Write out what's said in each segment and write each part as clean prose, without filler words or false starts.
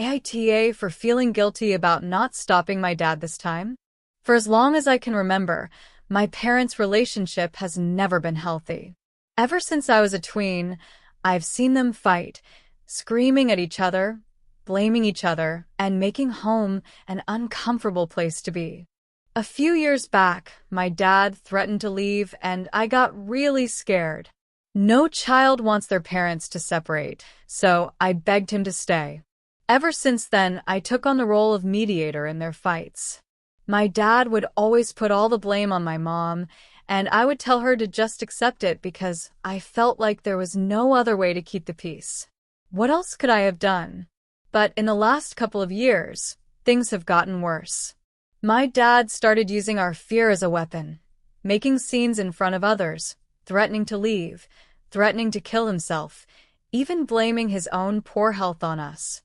AITA for feeling guilty about not stopping my dad this time. For as long as I can remember, my parents' relationship has never been healthy. Ever since I was a tween, I've seen them fight, screaming at each other, blaming each other, and making home an uncomfortable place to be. A few years back, my dad threatened to leave, and I got really scared. No child wants their parents to separate, so I begged him to stay. Ever since then, I took on the role of mediator in their fights. My dad would always put all the blame on my mom, and I would tell her to just accept it because I felt like there was no other way to keep the peace. What else could I have done? But in the last couple of years, things have gotten worse. My dad started using our fear as a weapon, making scenes in front of others, threatening to leave, threatening to kill himself, even blaming his own poor health on us.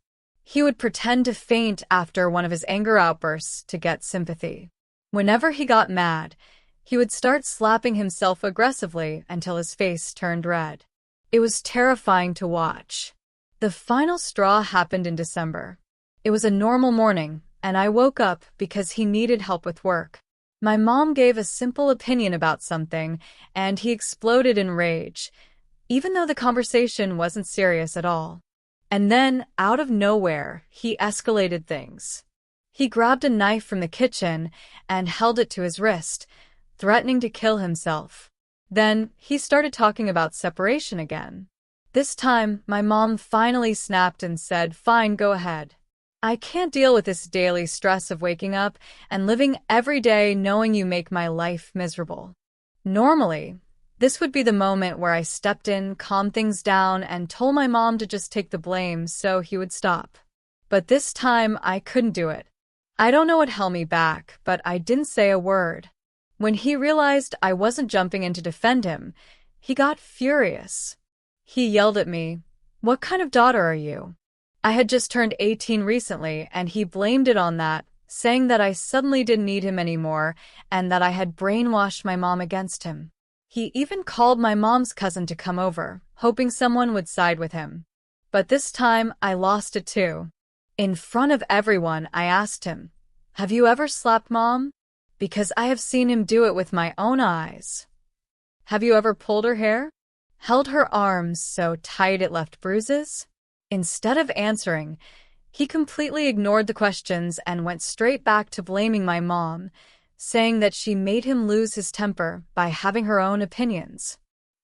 He would pretend to faint after one of his anger outbursts to get sympathy. Whenever he got mad, he would start slapping himself aggressively until his face turned red. It was terrifying to watch. The final straw happened in December. It was a normal morning, and I woke up because he needed help with work. My mom gave a simple opinion about something, and he exploded in rage, even though the conversation wasn't serious at all. And then, out of nowhere, he escalated things. He grabbed a knife from the kitchen and held it to his wrist, threatening to kill himself. Then, he started talking about separation again. This time, my mom finally snapped and said, "Fine, go ahead. I can't deal with this daily stress of waking up and living every day knowing you make my life miserable." Normally, this would be the moment where I stepped in, calmed things down, and told my mom to just take the blame so he would stop. But this time, I couldn't do it. I don't know what held me back, but I didn't say a word. When he realized I wasn't jumping in to defend him, he got furious. He yelled at me, "What kind of daughter are you?" I had just turned 18 recently, and he blamed it on that, saying that I suddenly didn't need him anymore and that I had brainwashed my mom against him. He even called my mom's cousin to come over, hoping someone would side with him. But this time, I lost it too. In front of everyone, I asked him, "Have you ever slapped Mom? Because I have seen him do it with my own eyes." "Have you ever pulled her hair? Held her arms so tight it left bruises?" Instead of answering, he completely ignored the questions and went straight back to blaming my mom, saying that she made him lose his temper by having her own opinions.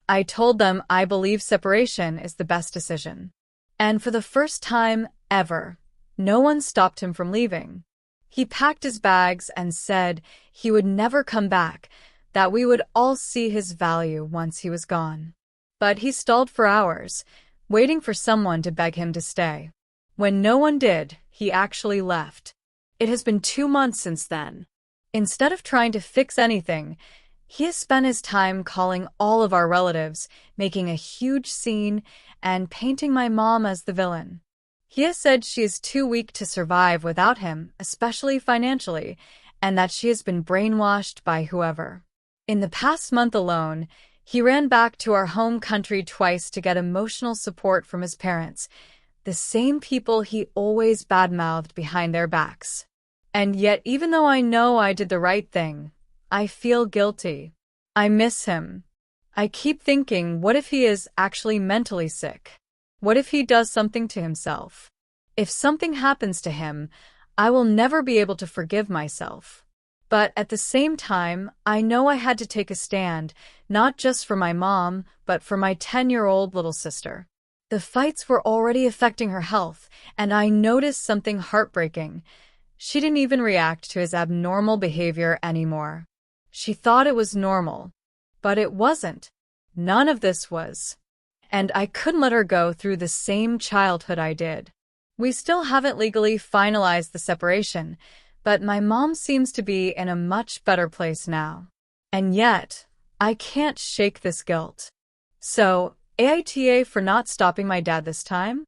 I told them I believe separation is the best decision. And for the first time ever, no one stopped him from leaving. He packed his bags and said he would never come back, that we would all see his value once he was gone. But he stalled for hours, waiting for someone to beg him to stay. When no one did, he actually left. It has been 2 months since then. Instead of trying to fix anything, he has spent his time calling all of our relatives, making a huge scene, and painting my mom as the villain. He has said she is too weak to survive without him, especially financially, and that she has been brainwashed by whoever. In the past month alone, he ran back to our home country twice to get emotional support from his parents, the same people he always badmouthed behind their backs. And yet, even though I know I did the right thing, I feel guilty. I miss him. I keep thinking, what if he is actually mentally sick? What if he does something to himself? If something happens to him, I will never be able to forgive myself. But at the same time, I know I had to take a stand, not just for my mom, but for my 10-year-old little sister. The fights were already affecting her health, and I noticed something heartbreaking. She didn't even react to his abnormal behavior anymore. She thought it was normal. But it wasn't. None of this was. And I couldn't let her go through the same childhood I did. We still haven't legally finalized the separation, but my mom seems to be in a much better place now. And yet, I can't shake this guilt. So, AITA for not stopping my dad this time?